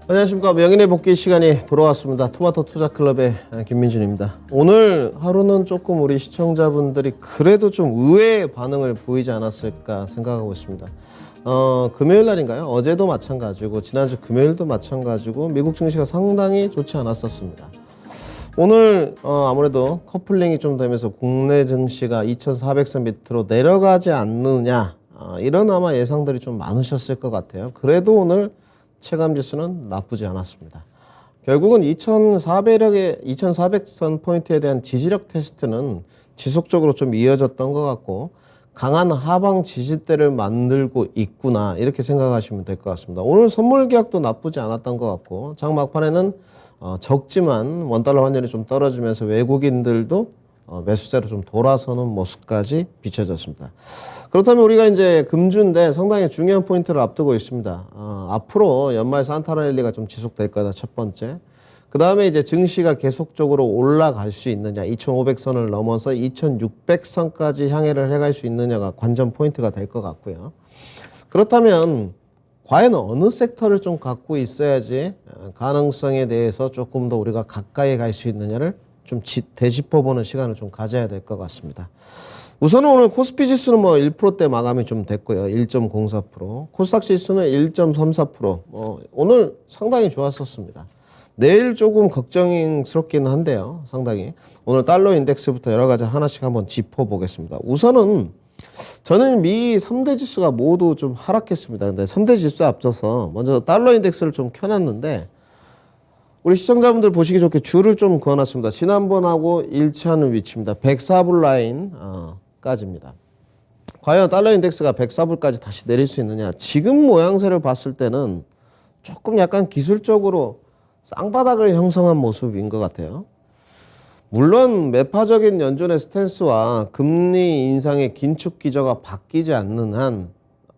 안녕하십니까. 명인의 복귀 시간이 돌아왔습니다. 토마토 투자클럽의 김민준입니다. 오늘 하루는 조금 우리 시청자분들이 그래도 좀 의외의 반응을 보이지 않았을까 생각하고 있습니다. 금요일 날인가요? 어제도 마찬가지고 지난주 금요일도 마찬가지고 미국 증시가 상당히 좋지 않았었습니다. 오늘 아무래도 커플링이 좀 되면서 국내 증시가 2400선 밑으로 내려가지 않느냐 이런 아마 예상들이 좀 많으셨을 것 같아요. 그래도 오늘 체감지수는 나쁘지 않았습니다. 결국은 2400선 포인트에 대한 지지력 테스트는 지속적으로 좀 이어졌던 것 같고 강한 하방 지지대를 만들고 있구나 이렇게 생각하시면 될 것 같습니다. 오늘 선물 계약도 나쁘지 않았던 것 같고 장 막판에는 적지만 원달러 환율이 좀 떨어지면서 외국인들도 매수세로 좀 돌아서는 모습까지 비춰졌습니다. 그렇다면 우리가 이제 금주인데 상당히 중요한 포인트를 앞두고 있습니다. 앞으로 연말 산타랠리가 좀 지속될 거다 첫 번째. 그 다음에 이제 증시가 계속적으로 올라갈 수 있느냐, 2500선을 넘어서 2600선까지 향해를 해갈 수 있느냐가 관전 포인트가 될 것 같고요. 그렇다면 과연 어느 섹터를 좀 갖고 있어야지 가능성에 대해서 조금 더 우리가 가까이 갈 수 있느냐를 좀 되짚어보는 시간을 좀 가져야 될 것 같습니다. 우선은 오늘 코스피 지수는 뭐 1%대 마감이 좀 됐고요. 1.04%. 코스닥 지수는 1.34%. 오늘 상당히 좋았었습니다. 내일 조금 걱정스럽긴 한데요. 상당히. 오늘 달러 인덱스부터 여러 가지 하나씩 한번 짚어보겠습니다. 우선은 저는 미 3대 지수가 모두 좀 하락했습니다. 근데 3대 지수 앞서서 먼저 달러 인덱스를 좀 켜놨는데 우리 시청자분들 보시기 좋게 줄을 좀 그어놨습니다. 지난번하고 일치하는 위치입니다. 104불 라인까지입니다. 과연 달러 인덱스가 104불까지 다시 내릴 수 있느냐. 지금 모양새를 봤을 때는 조금 약간 기술적으로 쌍바닥을 형성한 모습인 것 같아요. 물론 매파적인 연준의 스탠스와 금리 인상의 긴축 기조가 바뀌지 않는 한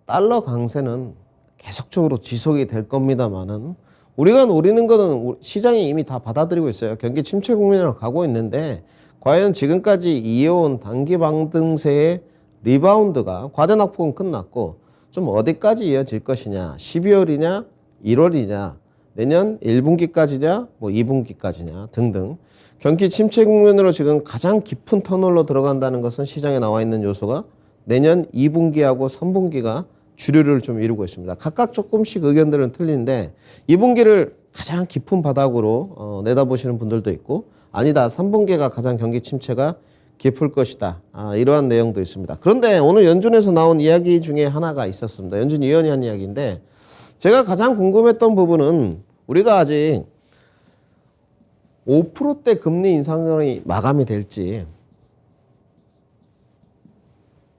달러 강세는 계속적으로 지속이 될 겁니다만은 우리가 노리는 거는 시장이 이미 다 받아들이고 있어요. 경기 침체 국면으로 가고 있는데 과연 지금까지 이어온 단기 방등세의 리바운드가 과대 낙폭은 끝났고 좀 어디까지 이어질 것이냐. 12월이냐 1월이냐 내년 1분기까지냐 뭐 2분기까지냐 등등 경기 침체 국면으로 지금 가장 깊은 터널로 들어간다는 것은 시장에 나와 있는 요소가 내년 2분기하고 3분기가 주류를 좀 이루고 있습니다. 각각 조금씩 의견들은 틀린데 2분기를 가장 깊은 바닥으로 내다보시는 분들도 있고 아니다 3분기가 가장 경기 침체가 깊을 것이다. 이러한 내용도 있습니다. 그런데 오늘 연준에서 나온 이야기 중에 하나가 있었습니다. 연준 위원이 한 이야기인데 제가 가장 궁금했던 부분은 우리가 아직 5%대 금리 인상이 마감이 될지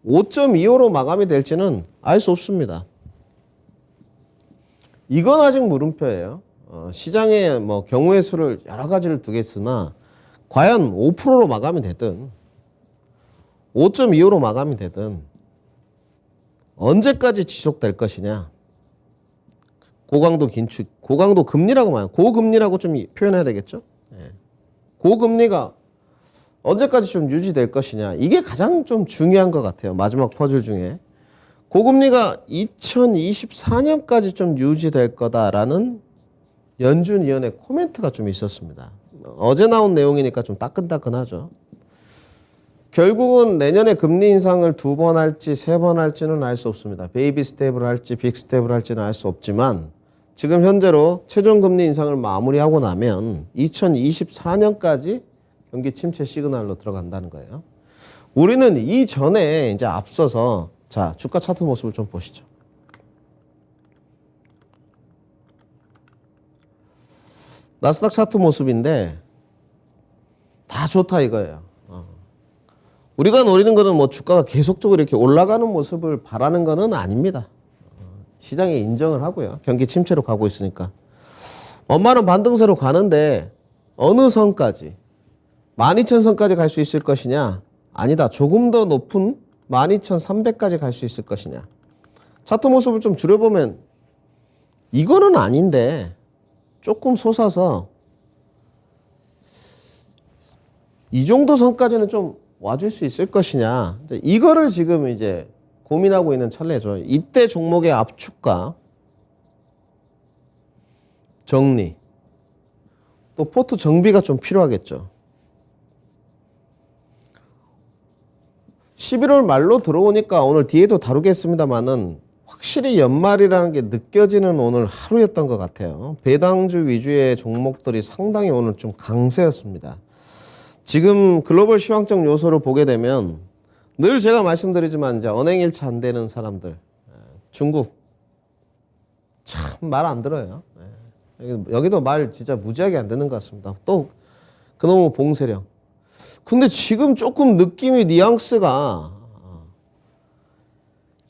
5.25로 마감이 될지는 알 수 없습니다. 이건 아직 물음표예요. 시장에 뭐 경우의 수를 여러 가지를 두겠으나 과연 5%로 마감이 되든 5.25로 마감이 되든 언제까지 지속될 것이냐. 고강도 긴축, 고강도 금리라고 말해요. 고금리라고 좀 표현해야 되겠죠. 고금리가 언제까지 좀 유지될 것이냐. 이게 가장 좀 중요한 것 같아요. 마지막 퍼즐 중에. 고금리가 2024년까지 좀 유지될 거다라는 연준위원회 코멘트가 좀 있었습니다. 어제 나온 내용이니까 좀 따끈따끈하죠. 결국은 내년에 금리 인상을 2번 할지 3번 할지는 알 수 없습니다. 베이비 스텝을 할지 빅 스텝을 할지는 알 수 없지만 지금 현재로 최종 금리 인상을 마무리하고 나면 2024년까지 경기 침체 시그널로 들어간다는 거예요. 우리는 이전에 이제 앞서서 자, 주가 차트 모습을 좀 보시죠. 나스닥 차트 모습인데 다 좋다 이거예요. 우리가 노리는 거는 뭐 주가가 계속적으로 이렇게 올라가는 모습을 바라는 거는 아닙니다. 시장에 인정을 하고요. 경기 침체로 가고 있으니까. 원만한 반등세로 가는데 어느 선까지 12,000선까지 갈 수 있을 것이냐? 아니다. 조금 더 높은 12,300까지 갈 수 있을 것이냐? 차트 모습을 좀 줄여보면 이거는 아닌데 조금 솟아서 이 정도 선까지는 좀 와줄 수 있을 것이냐. 이거를 지금 이제 고민하고 있는 찰나죠. 이때 종목의 압축과 정리, 또 포트 정비가 좀 필요하겠죠. 11월 말로 들어오니까 오늘 뒤에도 다루겠습니다만은 확실히 연말이라는 게 느껴지는 오늘 하루였던 것 같아요. 배당주 위주의 종목들이 상당히 오늘 좀 강세였습니다. 지금 글로벌 시황적 요소를 보게 되면 늘 제가 말씀드리지만 이제 언행 일치 안 되는 사람들, 중국 참 말 안 들어요. 여기도 말 진짜 무지하게 안 되는 것 같습니다. 또 그놈의 봉쇄령. 근데 지금 조금 느낌이 뉘앙스가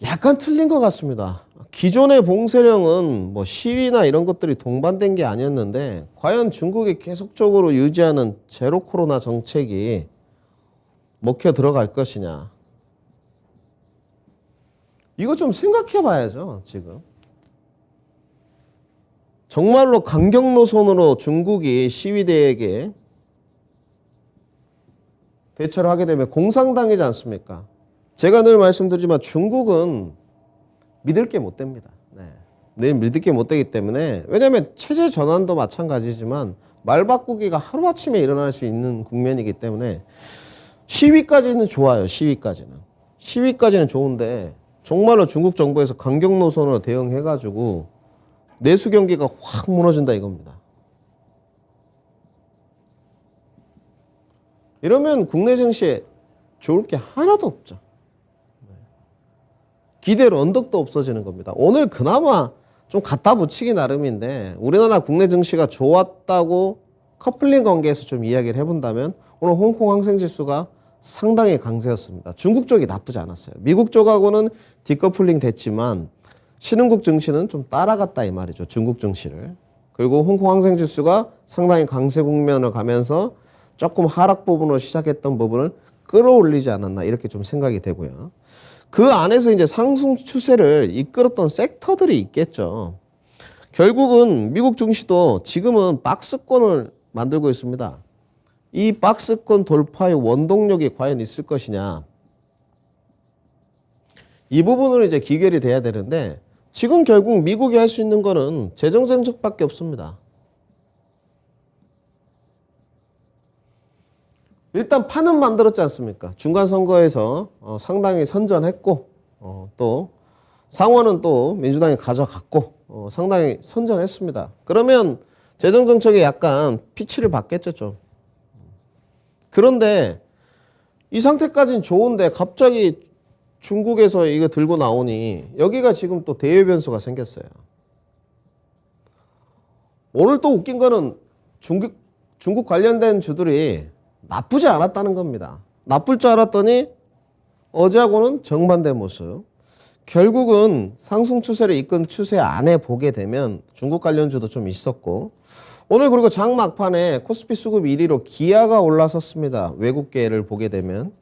약간 틀린 것 같습니다. 기존의 봉쇄령은 뭐 시위나 이런 것들이 동반된 게 아니었는데 과연 중국이 계속적으로 유지하는 제로 코로나 정책이 먹혀 들어갈 것이냐. 이거 좀 생각해 봐야죠, 지금. 정말로 강경 노선으로 중국이 시위대에게 대처를 하게 되면 공산당이지 않습니까? 제가 늘 말씀드리지만 중국은 믿을 게 못 됩니다. 늘 믿을 게 못 되기 때문에, 왜냐하면 체제 전환도 마찬가지지만 말 바꾸기가 하루아침에 일어날 수 있는 국면이기 때문에 시위까지는 좋아요. 시위까지는 좋은데 정말로 중국 정부에서 강경 노선으로 대응해가지고 내수 경기가 확 무너진다 이겁니다. 이러면 국내 증시에 좋을 게 하나도 없죠. 기대로 언덕도 없어지는 겁니다. 오늘 그나마 좀 갖다 붙이기 나름인데 우리나라 국내 증시가 좋았다고 커플링 관계에서 좀 이야기를 해본다면 오늘 홍콩 항생지수가 상당히 강세였습니다. 중국 쪽이 나쁘지 않았어요. 미국 쪽하고는 디커플링 됐지만 신흥국 증시는 좀 따라갔다 이 말이죠. 중국 증시를. 그리고 홍콩 항생지수가 상당히 강세 국면을 가면서 조금 하락 부분으로 시작했던 부분을 끌어올리지 않았나 이렇게 좀 생각이 되고요. 그 안에서 이제 상승 추세를 이끌었던 섹터들이 있겠죠. 결국은 미국 증시도 지금은 박스권을 만들고 있습니다. 이 박스권 돌파의 원동력이 과연 있을 것이냐. 이 부분으로 이제 기결이 돼야 되는데 지금 결국 미국이 할 수 있는 거는 재정 정책밖에 없습니다. 일단 판은 만들었지 않습니까? 중간 선거에서 상당히 선전했고 또 상원은 또 민주당이 가져갔고 상당히 선전했습니다. 그러면 재정 정책에 약간 피치를 받겠죠 좀. 그런데 이 상태까지는 좋은데 갑자기 중국에서 이거 들고 나오니 여기가 지금 또 대외 변수가 생겼어요. 오늘 또 웃긴 거는 중국 관련된 주들이 나쁘지 않았다는 겁니다. 나쁠 줄 알았더니 어제하고는 정반대 모습. 결국은 상승 추세를 이끈 추세 안에 보게 되면 중국 관련주도 좀 있었고 오늘 그리고 장 막판에 코스피 수급 1위로 기아가 올라섰습니다. 외국계를 보게 되면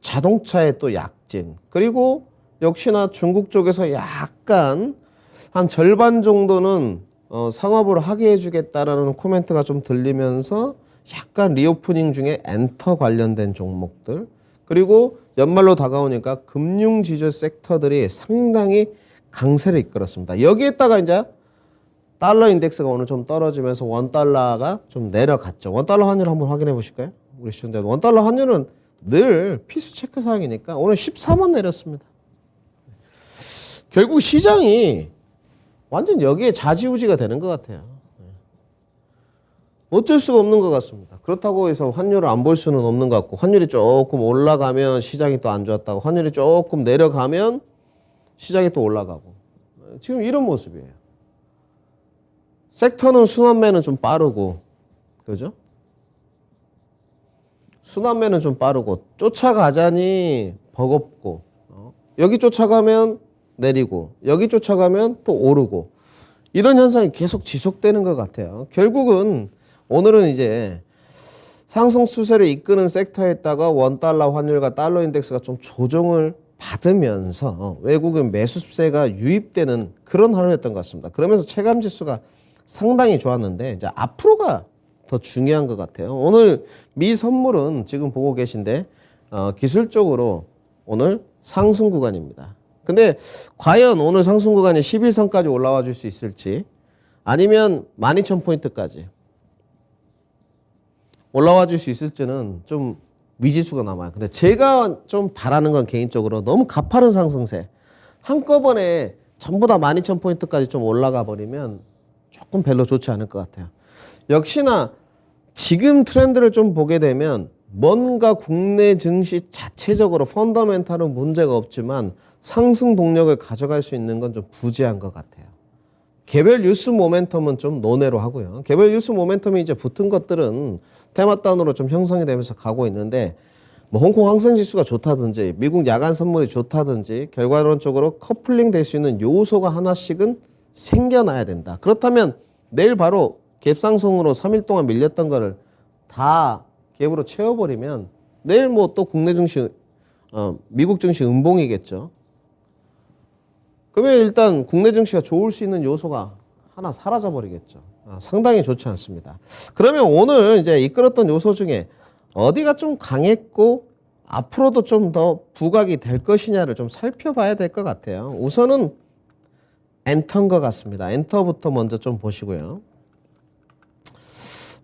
자동차의 또 약진 그리고 역시나 중국 쪽에서 약간 한 절반 정도는 상업을 하게 해주겠다라는 코멘트가 좀 들리면서 약간 리오프닝 중에 엔터 관련된 종목들 그리고 연말로 다가오니까 금융 지주 섹터들이 상당히 강세를 이끌었습니다. 여기에다가 이제 달러 인덱스가 오늘 좀 떨어지면서 원달러가 좀 내려갔죠. 원달러 환율 한번 확인해 보실까요? 우리 시청자 원달러 환율은 늘 필수 체크 사항이니까 오늘 13원 내렸습니다. 결국 시장이 완전 여기에 좌지우지가 되는 것 같아요. 어쩔 수가 없는 것 같습니다. 그렇다고 해서 환율을 안 볼 수는 없는 것 같고 환율이 조금 올라가면 시장이 또 안 좋았다고 환율이 조금 내려가면 시장이 또 올라가고 지금 이런 모습이에요. 섹터는 순환매는 좀 빠르고 그죠? 순환매는 좀 빠르고 쫓아가자니 버겁고 여기 쫓아가면 내리고 여기 쫓아가면 또 오르고 이런 현상이 계속 지속되는 것 같아요. 결국은 오늘은 이제 상승 추세를 이끄는 섹터에다가 원달러 환율과 달러 인덱스가 좀 조정을 받으면서 외국인 매수세가 유입되는 그런 하루였던 것 같습니다. 그러면서 체감 지수가 상당히 좋았는데 이제 앞으로가 더 중요한 것 같아요. 오늘 미 선물은 지금 보고 계신데 기술적으로 오늘 상승 구간입니다. 근데 과연 오늘 상승 구간이 11선까지 올라와 줄 수 있을지 아니면 12,000포인트까지 올라와 줄 수 있을지는 좀 미지수가 남아요. 근데 제가 좀 바라는 건 개인적으로 너무 가파른 상승세. 한꺼번에 전부 다 12,000포인트까지 좀 올라가 버리면 조금 별로 좋지 않을 것 같아요. 역시나 지금 트렌드를 좀 보게 되면 뭔가 국내 증시 자체적으로 펀더멘탈은 문제가 없지만 상승 동력을 가져갈 수 있는 건 좀 부재한 것 같아요. 개별 뉴스 모멘텀은 좀 논외로 하고요. 개별 뉴스 모멘텀이 이제 붙은 것들은 테마다운으로 좀 형성이 되면서 가고 있는데 뭐 홍콩 항생지수가 좋다든지 미국 야간 선물이 좋다든지 결과론적으로 커플링 될 수 있는 요소가 하나씩은 생겨나야 된다. 그렇다면 내일 바로 갭상승으로 3일 동안 밀렸던 거를 다 갭으로 채워버리면 내일 뭐 또 국내 증시, 미국 증시 음봉이겠죠. 그러면 일단 국내 증시가 좋을 수 있는 요소가 하나 사라져버리겠죠. 상당히 좋지 않습니다. 그러면 오늘 이제 이끌었던 요소 중에 어디가 좀 강했고 앞으로도 좀 더 부각이 될 것이냐를 좀 살펴봐야 될 것 같아요. 우선은 엔터인 것 같습니다. 엔터부터 먼저 좀 보시고요.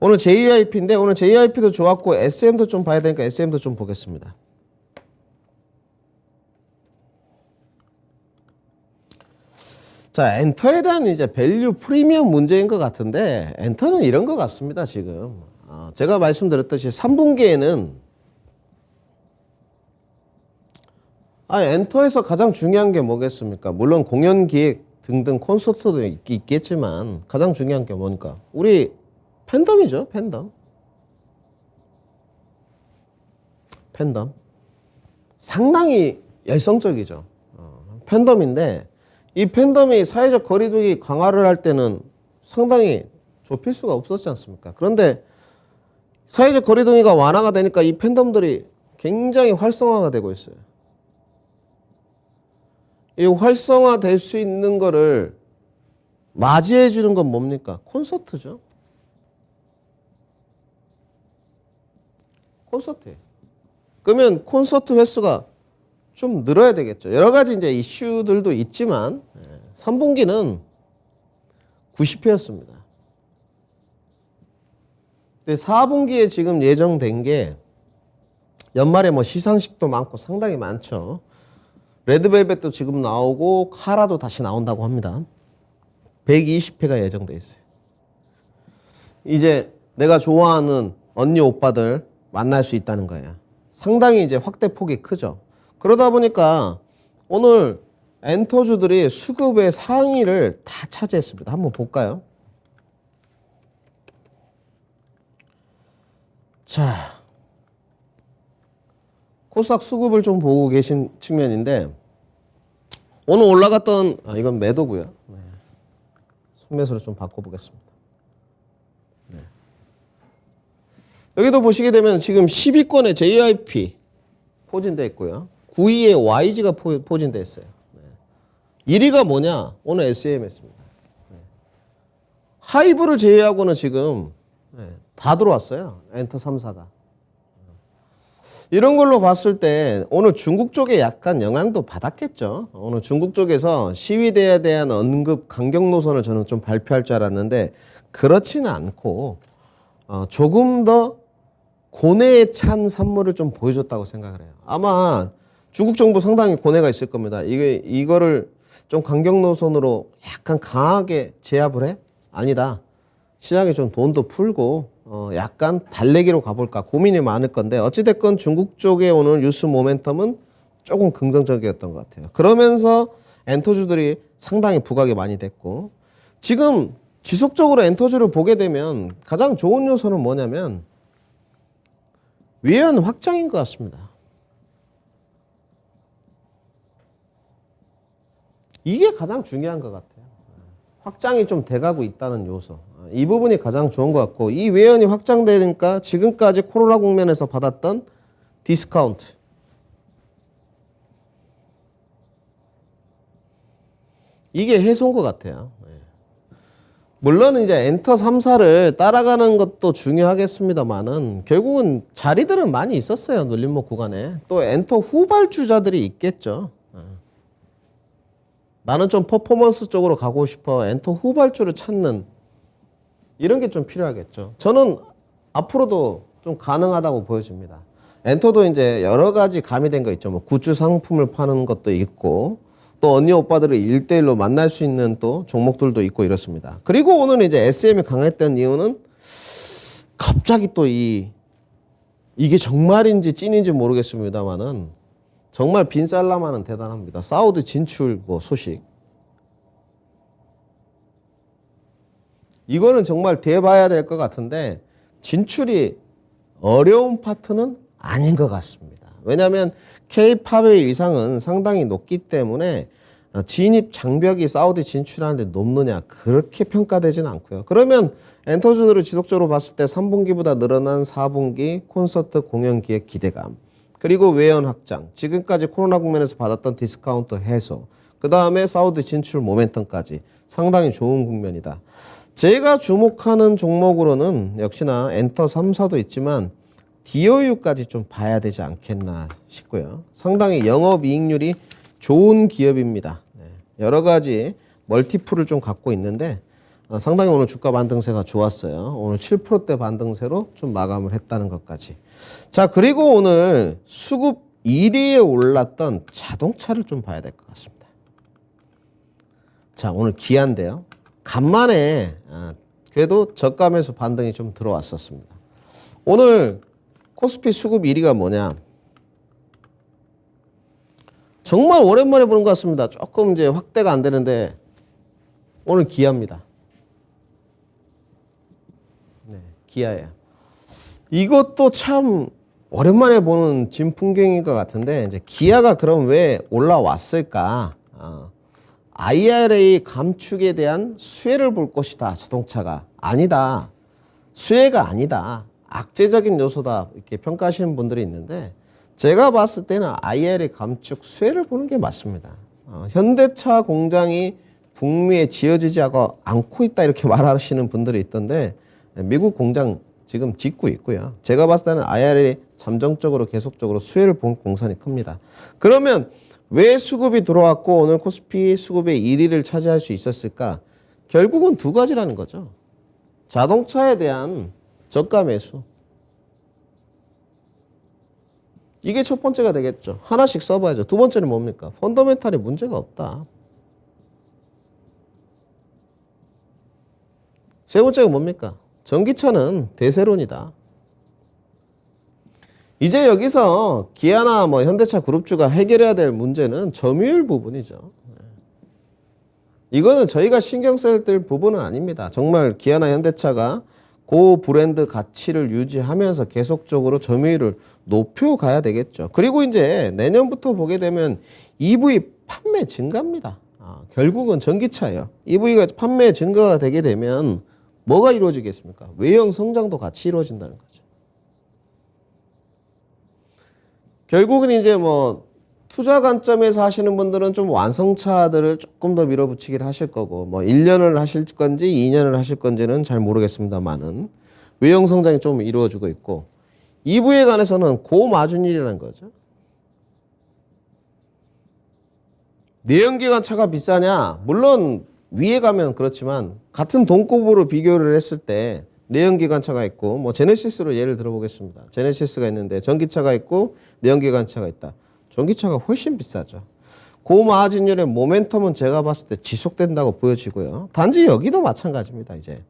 오늘 JYP인데 오늘 JYP도 좋았고 SM도 좀 봐야 되니까 SM도 좀 보겠습니다. 자, 엔터에 대한 이제 밸류 프리미엄 문제인 것 같은데 엔터는 이런 것 같습니다. 지금 제가 말씀드렸듯이 3분기에는 엔터에서 가장 중요한 게 뭐겠습니까? 물론 공연 기획 등등 콘서트도 있겠지만 가장 중요한 게 뭐니까 우리 팬덤이죠. 팬덤 상당히 열성적이죠. 팬덤인데 이 팬덤이 사회적 거리두기 강화를 할 때는 상당히 좁힐 수가 없었지 않습니까? 그런데 사회적 거리두기가 완화가 되니까 이 팬덤들이 굉장히 활성화가 되고 있어요. 이 활성화될 수 있는 거를 맞이해 주는 건 뭡니까? 콘서트죠. 콘서트. 그러면 콘서트 횟수가 좀 늘어야 되겠죠. 여러 가지 이제 이슈들도 있지만 3분기는 90회였습니다. 근데 4분기에 지금 예정된 게 연말에 뭐 시상식도 많고 상당히 많죠. 레드벨벳도 지금 나오고 카라도 다시 나온다고 합니다. 120회가 예정돼 있어요. 이제 내가 좋아하는 언니 오빠들 만날 수 있다는 거예요. 상당히 이제 확대폭이 크죠. 그러다 보니까 오늘 엔터주들이 수급의 상위를 다 차지했습니다. 한번 볼까요? 자, 코스닥 수급을 좀 보고 계신 측면인데 오늘 올라갔던 이건 매도고요. 네. 순매수로 좀 바꿔보겠습니다. 네. 여기도 보시게 되면 지금 10위권에 JYP 포진되어 있고요. 9위에 YG가 포진되어 있어요. 네. 1위가 뭐냐? 오늘 SMS입니다. 네. 하이브를 제외하고는 지금 다 들어왔어요. 엔터 3사가. 이런 걸로 봤을 때 오늘 중국 쪽에 약간 영향도 받았겠죠. 오늘 중국 쪽에서 시위대에 대한 언급 강경 노선을 저는 좀 발표할 줄 알았는데 그렇지는 않고 조금 더 고뇌에 찬 산물을 좀 보여줬다고 생각을 해요. 아마 중국 정부 상당히 고뇌가 있을 겁니다. 이거를 좀 강경 노선으로 약간 강하게 제압을 해? 아니다. 시장에 좀 돈도 풀고 약간 달래기로 가볼까 고민이 많을 건데 어찌됐건 중국 쪽에 오늘 뉴스 모멘텀은 조금 긍정적이었던 것 같아요. 그러면서 엔터주들이 상당히 부각이 많이 됐고 지금 지속적으로 엔터주를 보게 되면 가장 좋은 요소는 뭐냐면 외연 확장인 것 같습니다. 이게 가장 중요한 것 같아요. 확장이 좀 돼가고 있다는 요소. 이 부분이 가장 좋은 것 같고 이 외연이 확장되니까 지금까지 코로나 국면에서 받았던 디스카운트 이게 해소인 것 같아요. 물론 이제 엔터 3사를 따라가는 것도 중요하겠습니다만은 결국은 자리들은 많이 있었어요. 눌림목 구간에. 또 엔터 후발주자들이 있겠죠. 나는 좀 퍼포먼스 쪽으로 가고 싶어. 엔터 후발주를 찾는 이런 게 좀 필요하겠죠. 저는 앞으로도 좀 가능하다고 보여집니다. 엔터도 이제 여러 가지 가미된 거 있죠. 뭐 굿즈 상품을 파는 것도 있고 또 언니 오빠들을 1대1로 만날 수 있는 또 종목들도 있고 이렇습니다. 그리고 오늘 이제 SM이 강했던 이유는 갑자기 또 이게 정말인지 찐인지 모르겠습니다만은 정말 빈살라마는 대단합니다. 사우디 진출 뭐 소식. 이거는 정말 대봐야 될 것 같은데 진출이 어려운 파트는 아닌 것 같습니다. 왜냐하면 K-팝의 위상은 상당히 높기 때문에 진입 장벽이 사우디 진출하는데 높느냐 그렇게 평가되지는 않고요. 그러면 엔터준으로 지속적으로 봤을 때 3분기보다 늘어난 4분기 콘서트 공연 기획 기대감 그리고 외연 확장 지금까지 코로나 국면에서 받았던 디스카운트 해소 그 다음에 사우디 진출 모멘텀까지 상당히 좋은 국면이다. 제가 주목하는 종목으로는 역시나 엔터 3사도 있지만 DOU까지 좀 봐야 되지 않겠나 싶고요. 상당히 영업이익률이 좋은 기업입니다. 여러 가지 멀티플을 좀 갖고 있는데 상당히 오늘 주가 반등세가 좋았어요. 오늘 7%대 반등세로 좀 마감을 했다는 것까지. 자, 그리고 오늘 수급 1위에 올랐던 자동차를 좀 봐야 될 것 같습니다. 자, 오늘 기아인데요. 간만에 그래도 저가 매수 반등이 좀 들어왔었습니다. 오늘 코스피 수급 1위가 뭐냐? 정말 오랜만에 보는 것 같습니다. 조금 이제 확대가 안 되는데 오늘 기아입니다. 네, 기아예요. 이것도 참 오랜만에 보는 진풍경인 것 같은데 이제 기아가 그럼 왜 올라왔을까? IRA 감축에 대한 수혜를 볼 것이다. 자동차가 아니다. 수혜가 아니다. 악재적인 요소다. 이렇게 평가하시는 분들이 있는데 제가 봤을 때는 IRA 감축 수혜를 보는 게 맞습니다. 현대차 공장이 북미에 지어지지 않고 있다 이렇게 말하시는 분들이 있던데 미국 공장 지금 짓고 있고요. 제가 봤을 때는 IRA 잠정적으로 계속적으로 수혜를 본 공산이 큽니다. 그러면 왜 수급이 들어왔고 오늘 코스피 수급의 1위를 차지할 수 있었을까? 결국은 두 가지라는 거죠. 자동차에 대한 저가 매수. 이게 첫 번째가 되겠죠. 하나씩 써봐야죠. 두 번째는 뭡니까? 펀더멘탈에 문제가 없다. 세 번째가 뭡니까? 전기차는 대세론이다. 이제 여기서 기아나 뭐 현대차 그룹주가 해결해야 될 문제는 점유율 부분이죠. 이거는 저희가 신경 써야 될 부분은 아닙니다. 정말 기아나 현대차가 고 브랜드 가치를 유지하면서 계속적으로 점유율을 높여가야 되겠죠. 그리고 이제 내년부터 보게 되면 EV 판매 증가입니다. 결국은 전기차예요. EV가 판매 증가가 되게 되면 뭐가 이루어지겠습니까? 외형 성장도 같이 이루어진다는 거죠. 결국은 이제 뭐 투자 관점에서 하시는 분들은 좀 완성차들을 조금 더 밀어붙이기를 하실 거고 뭐 1년을 하실 건지 2년을 하실 건지는 잘 모르겠습니다만은 외형 성장이 좀 이루어지고 있고 EV에 관해서는 고마진율이라는 거죠. 내연기관 차가 비싸냐? 물론 위에 가면 그렇지만 같은 동급으로 비교를 했을 때 내연기관 차가 있고 뭐 제네시스로 예를 들어보겠습니다. 제네시스가 있는데 전기차가 있고 내연기관 차가 있다. 전기차가 훨씬 비싸죠. 고마진율의 모멘텀은 제가 봤을 때 지속된다고 보여지고요. 단지 여기도 마찬가지입니다. 이제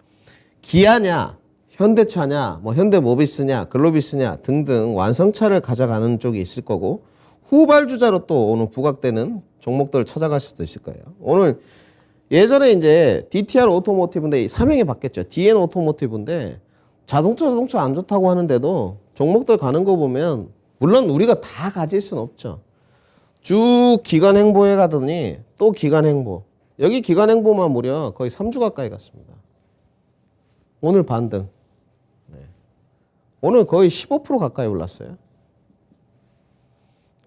기아냐, 현대차냐, 뭐 현대모비스냐, 글로비스냐 등등 완성차를 가져가는 쪽이 있을 거고 후발주자로 또 오늘 부각되는 종목들을 찾아갈 수도 있을 거예요. 오늘 예전에 이제 DTR 오토모티브인데 사명이 바뀌었죠. DN 오토모티브인데 자동차 안 좋다고 하는데도 종목들 가는 거 보면 물론 우리가 다 가질 수는 없죠. 쭉 기간 행보해 가더니 또 기간 행보. 여기 기간 행보만 무려 거의 3주 가까이 갔습니다. 오늘 반등. 네. 오늘 거의 15% 가까이 올랐어요.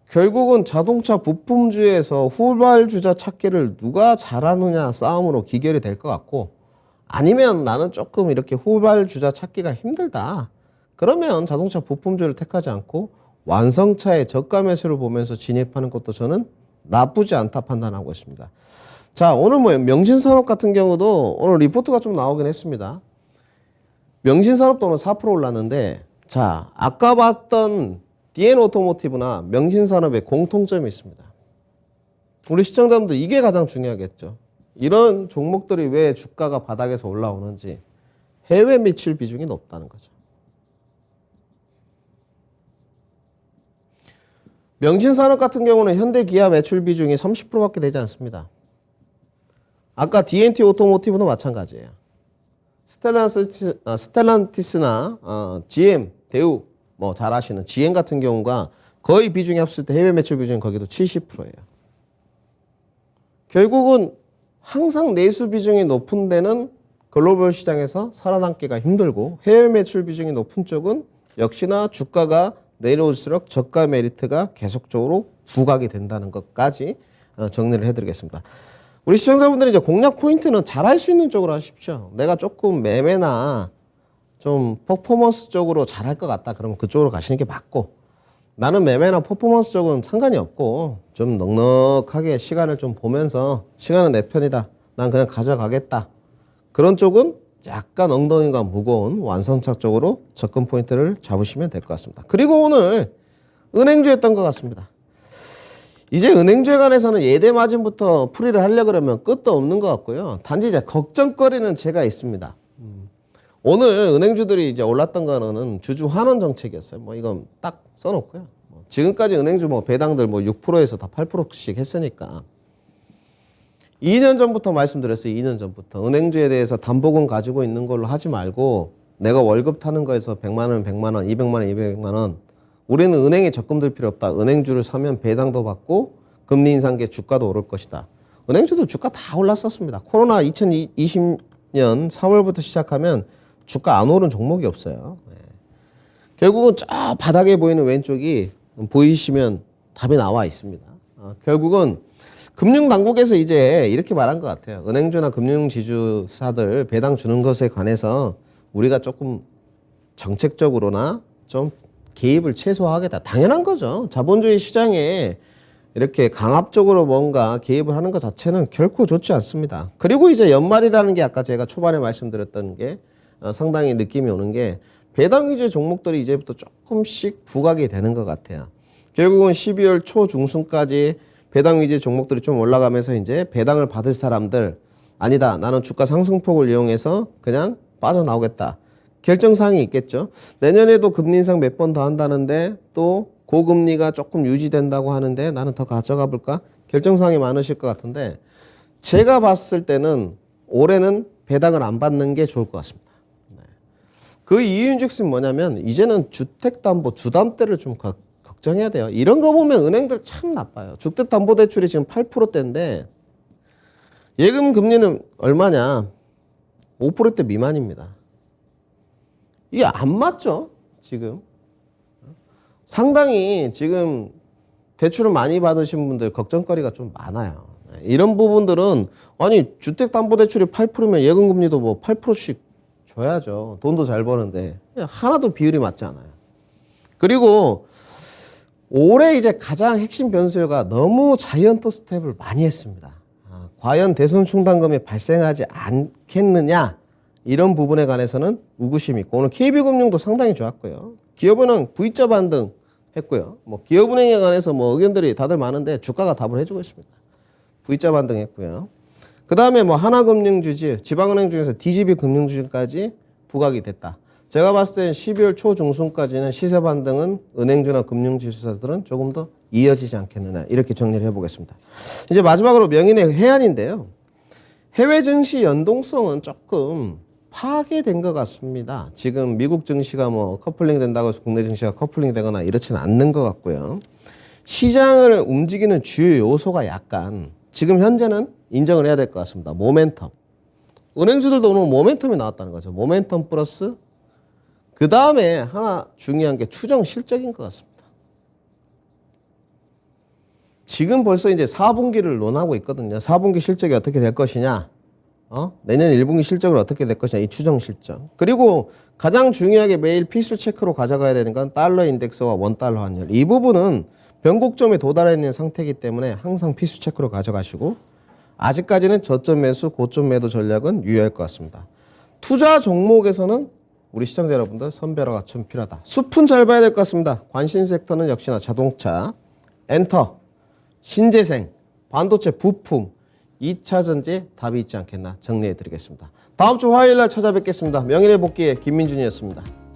결국은 자동차 부품주에서 후발주자 찾기를 누가 잘하느냐 싸움으로 기결이 될 것 같고 아니면 나는 조금 이렇게 후발주자 찾기가 힘들다. 그러면 자동차 부품주를 택하지 않고 완성차의 저가 매수를 보면서 진입하는 것도 저는 나쁘지 않다 판단하고 있습니다. 자, 오늘 뭐 명신산업 같은 경우도 오늘 리포트가 좀 나오긴 했습니다. 명신산업도 오늘 4% 올랐는데, 자, 아까 봤던 DN 오토모티브나 명신산업의 공통점이 있습니다. 우리 시청자분들 이게 가장 중요하겠죠. 이런 종목들이 왜 주가가 바닥에서 올라오는지 해외 매출 비중이 높다는 거죠. 명신산업 같은 경우는 현대 기아 매출 비중이 30%밖에 되지 않습니다. 아까 DNT 오토모티브도 마찬가지예요. 스텔란티스나 GM, 대우 뭐 잘 아시는 GM 같은 경우가 거의 비중이 합칠 때 해외 매출 비중이 거기도 70%예요. 결국은 항상 내수 비중이 높은 데는 글로벌 시장에서 살아남기가 힘들고 해외 매출 비중이 높은 쪽은 역시나 주가가 내려올수록 저가 메리트가 계속적으로 부각이 된다는 것까지 정리를 해드리겠습니다. 우리 시청자분들이 이제 공략 포인트는 잘할 수 있는 쪽으로 하십시오. 내가 조금 매매나 좀 퍼포먼스 쪽으로 잘할 것 같다. 그러면 그쪽으로 가시는 게 맞고, 나는 매매나 퍼포먼스 쪽은 상관이 없고 좀 넉넉하게 시간을 좀 보면서 시간은 내 편이다. 난 그냥 가져가겠다. 그런 쪽은 약간 엉덩이가 무거운 완성차 쪽으로 접근 포인트를 잡으시면 될 것 같습니다. 그리고 오늘 은행주였던 것 같습니다. 이제 은행주에 관해서는 예대 마진부터 풀이를 하려고 그러면 끝도 없는 것 같고요. 단지 이제 걱정거리는 제가 있습니다. 오늘 은행주들이 이제 올랐던 거는 주주 환원 정책이었어요. 뭐 이건 딱 써놓고요. 지금까지 은행주 뭐 배당들 뭐 6%에서 다 8%씩 했으니까 2년 전부터 말씀드렸어요. 2년 전부터 은행주에 대해서 담보금 가지고 있는 걸로 하지 말고 내가 월급 타는 거에서 100만 원, 100만 원, 200만 원, 200만 원 우리는 은행에 적금 들 필요 없다. 은행주를 사면 배당도 받고 금리 인상기에 주가도 오를 것이다. 은행주도 주가 다 올랐었습니다. 코로나 2020년 3월부터 시작하면 주가 안 오른 종목이 없어요. 네. 결국은 저 바닥에 보이는 왼쪽이 보이시면 답이 나와 있습니다. 결국은 금융당국에서 이제 이렇게 말한 것 같아요. 은행주나 금융지주사들 배당 주는 것에 관해서 우리가 조금 정책적으로나 좀 개입을 최소화하겠다. 당연한 거죠. 자본주의 시장에 이렇게 강압적으로 뭔가 개입을 하는 것 자체는 결코 좋지 않습니다. 그리고 이제 연말이라는 게 아까 제가 초반에 말씀드렸던 게 상당히 느낌이 오는 게 배당 위주 종목들이 이제부터 조금씩 부각이 되는 것 같아요. 결국은 12월 초 중순까지 배당 위주 종목들이 좀 올라가면서 이제 배당을 받을 사람들 아니다. 나는 주가 상승폭을 이용해서 그냥 빠져나오겠다. 결정사항이 있겠죠. 내년에도 금리 인상 몇 번 더 한다는데 또 고금리가 조금 유지된다고 하는데 나는 더 가져가 볼까? 결정사항이 많으실 것 같은데 제가 봤을 때는 올해는 배당을 안 받는 게 좋을 것 같습니다. 그 이유인즉슨 뭐냐면 이제는 주택담보 주담대를 좀 걱정해야 돼요. 이런 거 보면 은행들 참 나빠요. 주택담보대출이 지금 8%대인데 예금 금리는 얼마냐? 5%대 미만입니다. 이게 안 맞죠? 지금 상당히 지금 대출을 많이 받으신 분들 걱정거리가 좀 많아요. 이런 부분들은 아니 주택담보대출이 8%면 예금금리도 뭐 8%씩 줘야죠. 돈도 잘 버는데 하나도 비율이 맞지 않아요. 그리고 올해 이제 가장 핵심 변수가 너무 자이언트 스텝을 많이 했습니다. 과연 대손 충당금이 발생하지 않겠느냐 이런 부분에 관해서는 의구심이 있고 오늘 KB금융도 상당히 좋았고요. 기업은행 V자 반등 했고요. 뭐 기업은행에 관해서 뭐 의견들이 다들 많은데 주가가 답을 해주고 있습니다. V자 반등했고요. 그 다음에 뭐 하나금융주지, 지방은행 중에서 DGB 금융주까지 부각이 됐다. 제가 봤을 땐 12월 초 중순까지는 시세 반등은 은행주나 금융지수사들은 조금 더 이어지지 않겠느냐 이렇게 정리를 해보겠습니다. 이제 마지막으로 명인의 해안인데요. 해외 증시 연동성은 조금 파괴된 것 같습니다. 지금 미국 증시가 뭐 커플링 된다고 해서 국내 증시가 커플링 되거나 이렇지는 않는 것 같고요. 시장을 움직이는 주요 요소가 약간 지금 현재는 인정을 해야 될 것 같습니다. 모멘텀. 은행주들도 오늘 모멘텀이 나왔다는 거죠. 모멘텀 플러스 그 다음에 하나 중요한 게 추정 실적인 것 같습니다. 지금 벌써 이제 4분기를 논하고 있거든요. 4분기 실적이 어떻게 될 것이냐. 내년 1분기 실적을 어떻게 될 것이냐. 이 추정 실적. 그리고 가장 중요하게 매일 필수 체크로 가져가야 되는 건 달러 인덱스와 원달러 환율. 이 부분은 변곡점에 도달해 있는 상태이기 때문에 항상 필수 체크로 가져가시고 아직까지는 저점 매수, 고점 매도 전략은 유효할 것 같습니다. 투자 종목에서는 우리 시청자 여러분들 선별화가 좀 필요하다. 숲은 잘 봐야 될 것 같습니다. 관심 섹터는 역시나 자동차, 엔터, 신재생, 반도체, 부품, 2차 전지에 답이 있지 않겠나 정리해 드리겠습니다. 다음 주 화요일 날 찾아뵙겠습니다. 명인의 복귀의 김민준이었습니다.